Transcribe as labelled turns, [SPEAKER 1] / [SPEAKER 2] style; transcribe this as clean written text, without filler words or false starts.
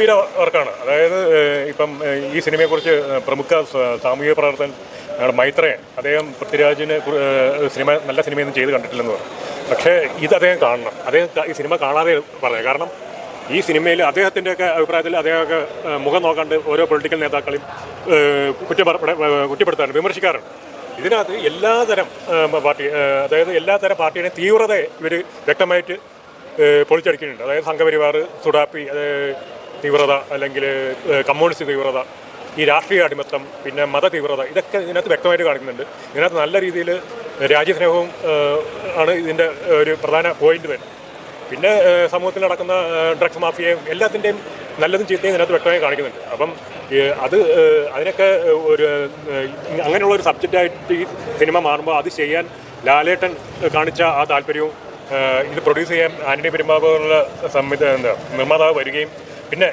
[SPEAKER 1] ഗംഭീര വർക്കാണ്. അതായത് ഇപ്പം ഈ സിനിമയെക്കുറിച്ച് പ്രമുഖ സാമൂഹിക പ്രവർത്തകൻ മൈത്രേയൻ, അദ്ദേഹം പൃഥ്വിരാജിന് സിനിമ നല്ല സിനിമയൊന്നും ചെയ്ത് കണ്ടിട്ടില്ലെന്ന് പറഞ്ഞു. പക്ഷേ ഇത് അദ്ദേഹം കാണണം. അദ്ദേഹം ഈ സിനിമ കാണാതെ പറഞ്ഞു. കാരണം ഈ സിനിമയിൽ അദ്ദേഹത്തിൻ്റെയൊക്കെ അഭിപ്രായത്തിൽ അദ്ദേഹമൊക്കെ മുഖം നോക്കാണ്ട് ഓരോ പൊളിറ്റിക്കൽ നേതാക്കളെയും കുറ്റപ്പെടുത്താറുണ്ട്, വിമർശിക്കാറുണ്ട്. ഇതിനകത്ത് എല്ലാതരം പാർട്ടി, അതായത് എല്ലാതരം പാർട്ടിയുടെയും തീവ്രത ഇവർ വ്യക്തമായിട്ട് പൊളിച്ചടിക്കുന്നുണ്ട്. അതായത് സംഘപരിവാർ, സുഡാപ്പി തീവ്രത, അല്ലെങ്കിൽ കമ്മ്യൂണിസ്റ്റ് തീവ്രത, ഈ രാഷ്ട്രീയ അടിമത്തം, പിന്നെ മത തീവ്രത, ഇതൊക്കെ ഇതിനകത്ത് വ്യക്തമായിട്ട് കാണിക്കുന്നുണ്ട്. ഇതിനകത്ത് നല്ല രീതിയിൽ രാജ്യസ്നേഹവും ആണ് ഇതിൻ്റെ ഒരു പ്രധാന പോയിന്റ് തന്നെ. പിന്നെ സമൂഹത്തിൽ നടക്കുന്ന ഡ്രഗ്സ് മാഫിയയും എല്ലാത്തിൻ്റെയും നല്ലതും ചീത്തയും ഇതിനകത്ത് വ്യക്തമായി കാണിക്കുന്നുണ്ട്. അപ്പം അത് അതിനൊക്കെ ഒരു അങ്ങനെയുള്ളൊരു സബ്ജക്റ്റായിട്ട് ഈ സിനിമ മാറുമ്പോൾ അത് ചെയ്യാൻ ലാലേട്ടൻ കാണിച്ച ആ താല്പര്യവും, ഇത് പ്രൊഡ്യൂസ് ചെയ്യാൻ ആന്റണി പെരുമ്പാവൂർ നിർമ്മാതാവ് വരികയും പിന്നെ